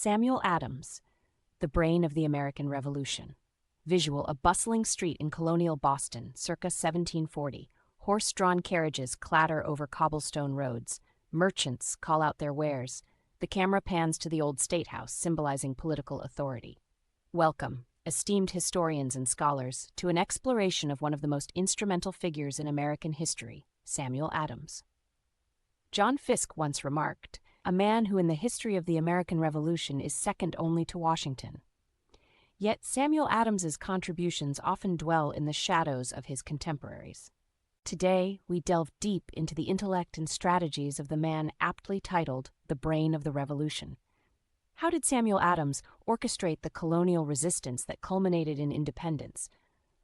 Samuel Adams, the brain of the American Revolution. Visual: a bustling street in colonial Boston, circa 1740. Horse-drawn carriages clatter over cobblestone roads. Merchants call out their wares. The camera pans to the old State House, symbolizing political authority. Welcome, esteemed historians and scholars, to an exploration of one of the most instrumental figures in American history, Samuel Adams. John Fiske once remarked, "A man who in the history of the American Revolution is second only to Washington." Yet Samuel Adams's contributions often dwell in the shadows of his contemporaries. Today, we delve deep into the intellect and strategies of the man aptly titled the brain of the Revolution. How did Samuel Adams orchestrate the colonial resistance that culminated in independence?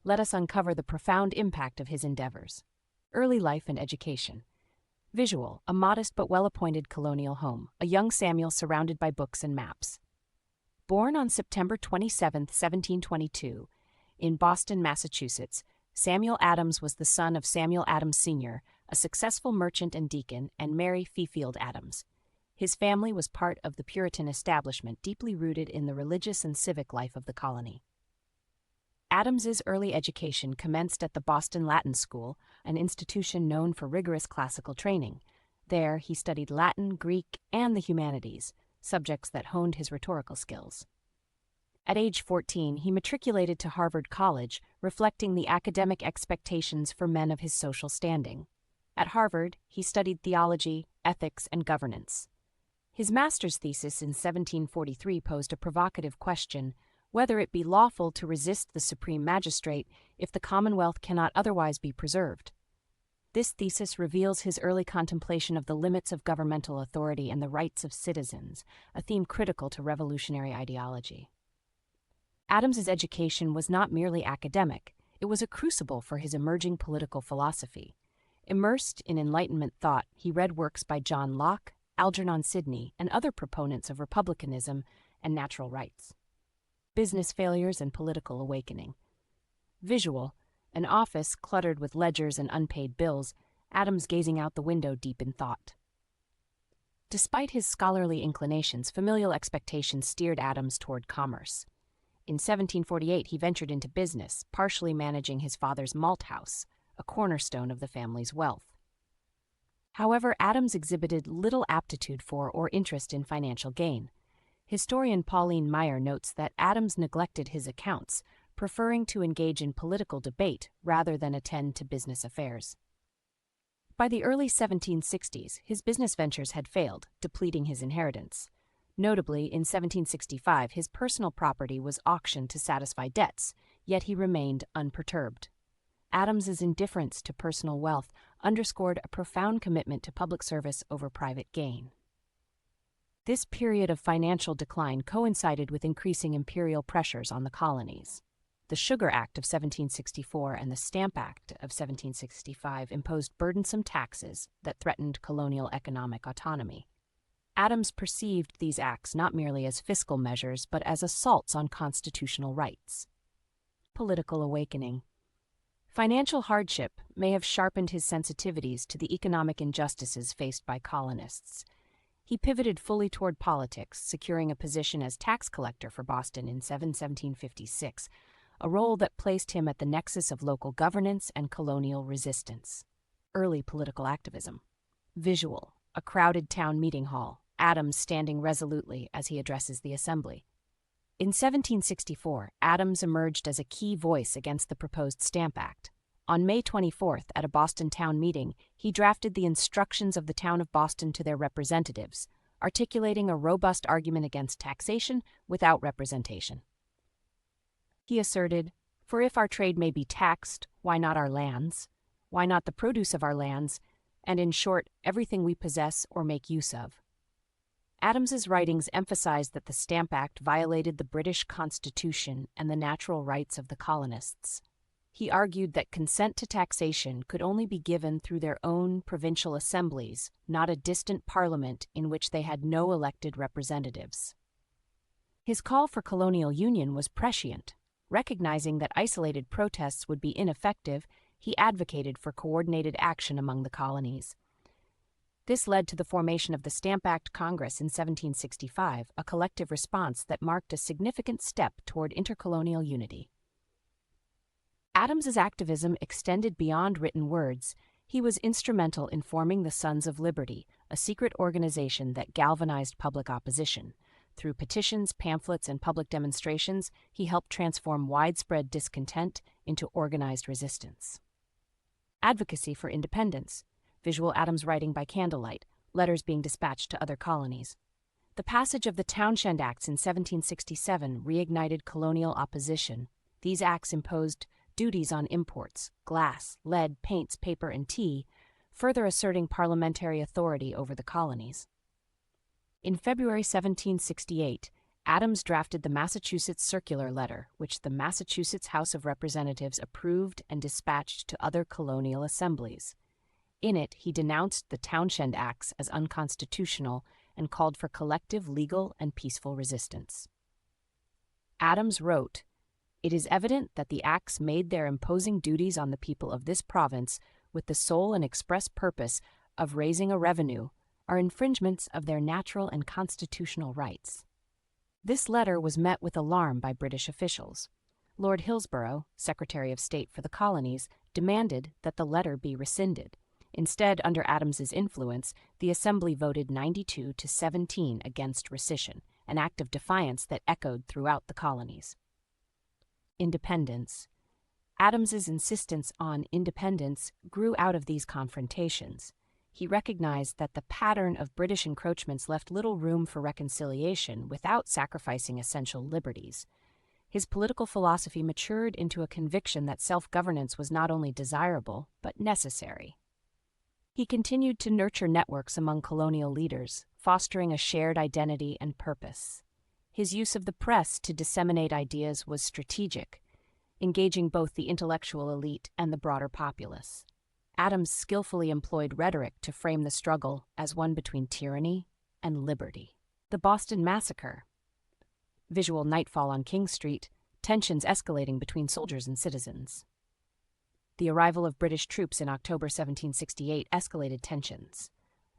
Let us uncover the profound impact of his endeavors. Early life and education. Visual: a modest but well-appointed colonial home, a young Samuel surrounded by books and maps. Born on September 27, 1722, in Boston, Massachusetts, Samuel Adams was the son of Samuel Adams Sr., a successful merchant and deacon, and Mary Fifield Adams. His family was part of the Puritan establishment, deeply rooted in the religious and civic life of the colony. Adams's early education commenced at the Boston Latin School, an institution known for rigorous classical training. There, he studied Latin, Greek, and the humanities, subjects that honed his rhetorical skills. At age 14, he matriculated to Harvard College, reflecting the academic expectations for men of his social standing. At Harvard, he studied theology, ethics, and governance. His master's thesis in 1743 posed a provocative question: whether it be lawful to resist the supreme magistrate if the commonwealth cannot otherwise be preserved. This thesis reveals his early contemplation of the limits of governmental authority and the rights of citizens, a theme critical to revolutionary ideology. Adams's education was not merely academic, it was a crucible for his emerging political philosophy. Immersed in Enlightenment thought, he read works by John Locke, Algernon Sidney, and other proponents of republicanism and natural rights. Business failures and political awakening. Visual: an office cluttered with ledgers and unpaid bills, Adams gazing out the window deep in thought. Despite his scholarly inclinations, familial expectations steered Adams toward commerce. In 1748, he ventured into business, partially managing his father's malt house, a cornerstone of the family's wealth. However, Adams exhibited little aptitude for or interest in financial gain. Historian Pauline Meyer notes that Adams neglected his accounts, preferring to engage in political debate rather than attend to business affairs. By the early 1760s, his business ventures had failed, depleting his inheritance. Notably, in 1765, his personal property was auctioned to satisfy debts, yet he remained unperturbed. Adams's indifference to personal wealth underscored a profound commitment to public service over private gain. This period of financial decline coincided with increasing imperial pressures on the colonies. The Sugar Act of 1764 and the Stamp Act of 1765 imposed burdensome taxes that threatened colonial economic autonomy. Adams perceived these acts not merely as fiscal measures, but as assaults on constitutional rights. Political awakening. Financial hardship may have sharpened his sensitivities to the economic injustices faced by colonists. He pivoted fully toward politics, securing a position as tax collector for Boston in 1756, a role that placed him at the nexus of local governance and colonial resistance. Early political activism. Visual: a crowded town meeting hall, Adams standing resolutely as he addresses the assembly. In 1764, Adams emerged as a key voice against the proposed Stamp Act. On May 24th, at a Boston town meeting, he drafted the instructions of the town of Boston to their representatives, articulating a robust argument against taxation without representation. He asserted, "For if our trade may be taxed, why not our lands? Why not the produce of our lands? And in short, everything we possess or make use of." Adams's writings emphasized that the Stamp Act violated the British Constitution and the natural rights of the colonists. He argued that consent to taxation could only be given through their own provincial assemblies, not a distant parliament in which they had no elected representatives. His call for colonial union was prescient. Recognizing that isolated protests would be ineffective, he advocated for coordinated action among the colonies. This led to the formation of the Stamp Act Congress in 1765, a collective response that marked a significant step toward intercolonial unity. Adams's activism extended beyond written words. He was instrumental in forming the Sons of Liberty, a secret organization that galvanized public opposition. Through petitions, pamphlets, and public demonstrations, he helped transform widespread discontent into organized resistance. Advocacy for independence. Visual Adams writing by candlelight, letters being dispatched to other colonies. The passage of the Townshend Acts in 1767 reignited colonial opposition. These acts imposed duties on imports, glass, lead, paints, paper, and tea, further asserting parliamentary authority over the colonies. In February 1768, Adams drafted the Massachusetts Circular Letter, which the Massachusetts House of Representatives approved and dispatched to other colonial assemblies. In it, he denounced the Townshend Acts as unconstitutional and called for collective legal and peaceful resistance. Adams wrote, "It is evident that the acts made their imposing duties on the people of this province with the sole and express purpose of raising a revenue are infringements of their natural and constitutional rights." This letter was met with alarm by British officials. Lord Hillsborough, Secretary of State for the Colonies, demanded that the letter be rescinded. Instead, under Adams's influence, the Assembly voted 92 to 17 against rescission, an act of defiance that echoed throughout the colonies. Independence. Adams's insistence on independence grew out of these confrontations. He recognized that the pattern of British encroachments left little room for reconciliation without sacrificing essential liberties. His political philosophy matured into a conviction that self-governance was not only desirable, but necessary. He continued to nurture networks among colonial leaders, fostering a shared identity and purpose. His use of the press to disseminate ideas was strategic, engaging both the intellectual elite and the broader populace. Adams skillfully employed rhetoric to frame the struggle as one between tyranny and liberty. The Boston Massacre. Visual nightfall on King Street, tensions escalating between soldiers and citizens. The arrival of British troops in October 1768 escalated tensions.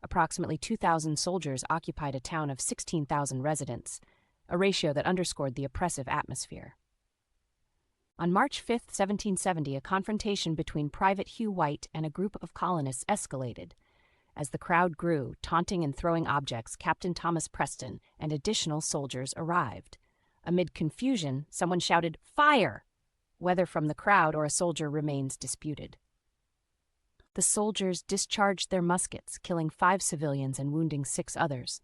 Approximately 2,000 soldiers occupied a town of 16,000 residents, a ratio that underscored the oppressive atmosphere. On March 5, 1770, a confrontation between Private Hugh White and a group of colonists escalated. As the crowd grew, taunting and throwing objects, Captain Thomas Preston and additional soldiers arrived. Amid confusion, someone shouted, "Fire!" Whether from the crowd or a soldier remains disputed. The soldiers discharged their muskets, killing 5 civilians and wounding 6 others.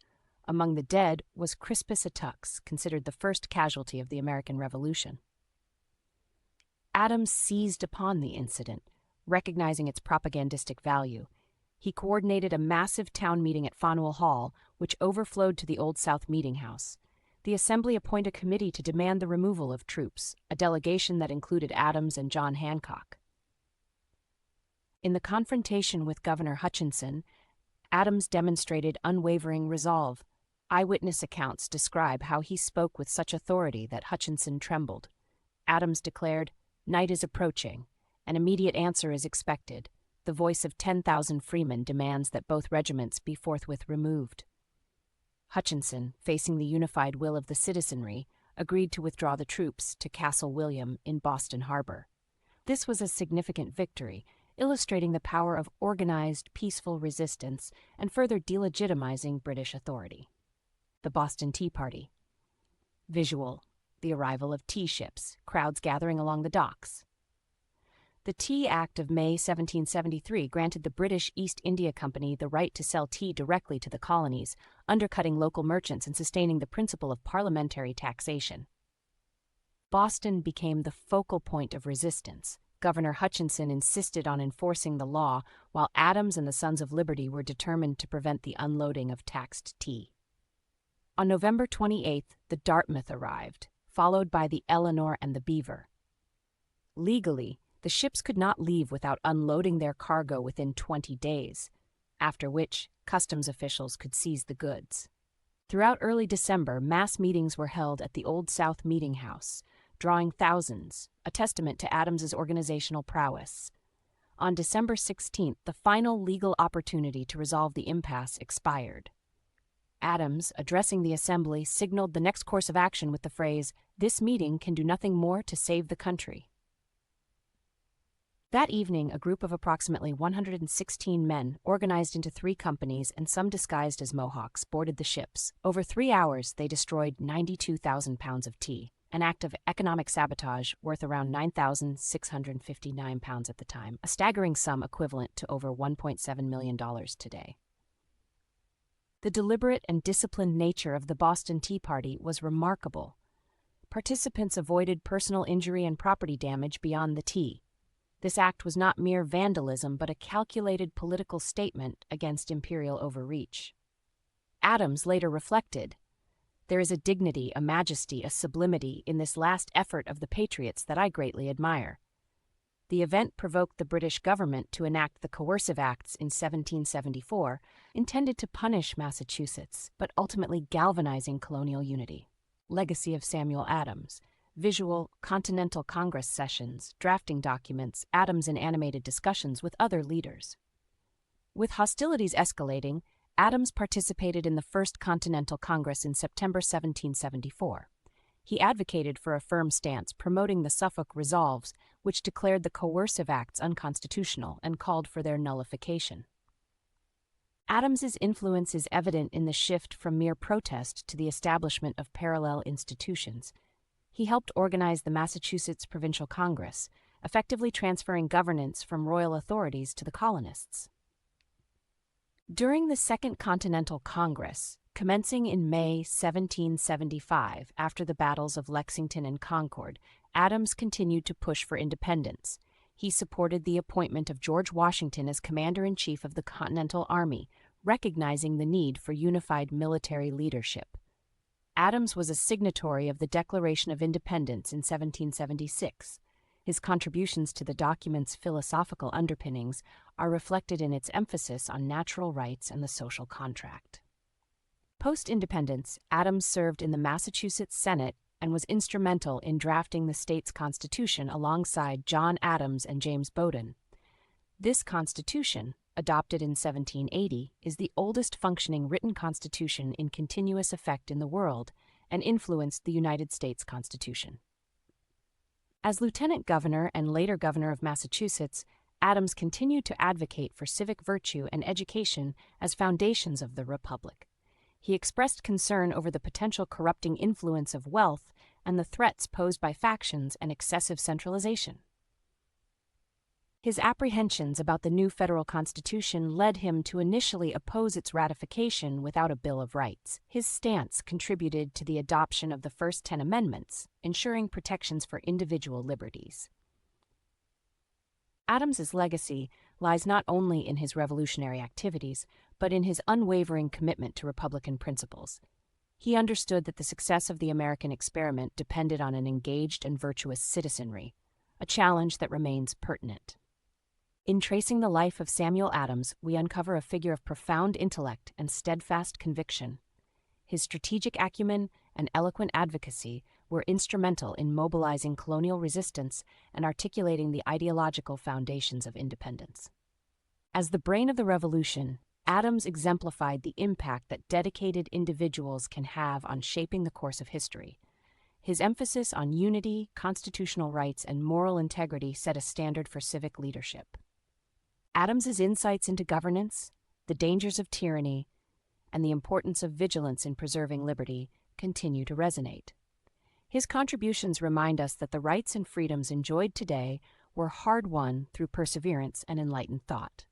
Among the dead was Crispus Attucks, considered the first casualty of the American Revolution. Adams seized upon the incident, recognizing its propagandistic value. He coordinated a massive town meeting at Faneuil Hall, which overflowed to the Old South Meeting House. The Assembly appointed a committee to demand the removal of troops, a delegation that included Adams and John Hancock. In the confrontation with Governor Hutchinson, Adams demonstrated unwavering resolve. Eyewitness accounts describe how he spoke with such authority that Hutchinson trembled. Adams declared, "Night is approaching. An immediate answer is expected. The voice of 10,000 freemen demands that both regiments be forthwith removed." Hutchinson, facing the unified will of the citizenry, agreed to withdraw the troops to Castle William in Boston Harbor. This was a significant victory, illustrating the power of organized, peaceful resistance and further delegitimizing British authority. The Boston Tea Party. Visual: the arrival of tea ships, crowds gathering along the docks. The Tea Act of May 1773 granted the British East India Company the right to sell tea directly to the colonies, undercutting local merchants and sustaining the principle of parliamentary taxation. Boston became the focal point of resistance. Governor Hutchinson insisted on enforcing the law, while Adams and the Sons of Liberty were determined to prevent the unloading of taxed tea. On November 28th, the Dartmouth arrived, followed by the Eleanor and the Beaver. Legally, the ships could not leave without unloading their cargo within 20 days, after which customs officials could seize the goods. Throughout early December, mass meetings were held at the Old South Meeting House, drawing thousands, a testament to Adams's organizational prowess. On December 16th, the final legal opportunity to resolve the impasse expired. Adams, addressing the assembly, signaled the next course of action with the phrase, "This meeting can do nothing more to save the country." That evening, a group of approximately 116 men, organized into 3 companies and some disguised as Mohawks, boarded the ships. Over 3 hours, they destroyed 92,000 pounds of tea, an act of economic sabotage worth around £9,659 at the time, a staggering sum equivalent to over $1.7 million today. The deliberate and disciplined nature of the Boston Tea Party was remarkable. Participants avoided personal injury and property damage beyond the tea. This act was not mere vandalism, but a calculated political statement against imperial overreach. Adams later reflected, "There is a dignity, a majesty, a sublimity in this last effort of the patriots that I greatly admire." The event provoked the British government to enact the Coercive Acts in 1774, intended to punish Massachusetts, but ultimately galvanizing colonial unity. Legacy of Samuel Adams. Visual, Continental Congress sessions, drafting documents, Adams in animated discussions with other leaders. With hostilities escalating, Adams participated in the First Continental Congress in September 1774. He advocated for a firm stance, promoting the Suffolk Resolves, which declared the Coercive Acts unconstitutional and called for their nullification. Adams's influence is evident in the shift from mere protest to the establishment of parallel institutions. He helped organize the Massachusetts Provincial Congress, effectively transferring governance from royal authorities to the colonists. During the Second Continental Congress, commencing in May 1775 after the battles of Lexington and Concord, Adams continued to push for independence. He supported the appointment of George Washington as Commander-in-Chief of the Continental Army, recognizing the need for unified military leadership. Adams was a signatory of the Declaration of Independence in 1776. His contributions to the document's philosophical underpinnings are reflected in its emphasis on natural rights and the social contract. Post-independence, Adams served in the Massachusetts Senate and was instrumental in drafting the state's constitution alongside John Adams and James Bowdoin. This constitution, adopted in 1780, is the oldest functioning written constitution in continuous effect in the world and influenced the United States Constitution. As Lieutenant Governor and later Governor of Massachusetts, Adams continued to advocate for civic virtue and education as foundations of the Republic. He expressed concern over the potential corrupting influence of wealth and the threats posed by factions and excessive centralization. His apprehensions about the new federal constitution led him to initially oppose its ratification without a Bill of Rights. His stance contributed to the adoption of the first 10 amendments, ensuring protections for individual liberties. Adams's legacy lies not only in his revolutionary activities, but in his unwavering commitment to Republican principles. He understood that the success of the American experiment depended on an engaged and virtuous citizenry, a challenge that remains pertinent. In tracing the life of Samuel Adams, we uncover a figure of profound intellect and steadfast conviction. His strategic acumen and eloquent advocacy were instrumental in mobilizing colonial resistance and articulating the ideological foundations of independence. As the brain of the Revolution, Adams exemplified the impact that dedicated individuals can have on shaping the course of history. His emphasis on unity, constitutional rights, and moral integrity set a standard for civic leadership. Adams's insights into governance, the dangers of tyranny, and the importance of vigilance in preserving liberty continue to resonate. His contributions remind us that the rights and freedoms enjoyed today were hard-won through perseverance and enlightened thought.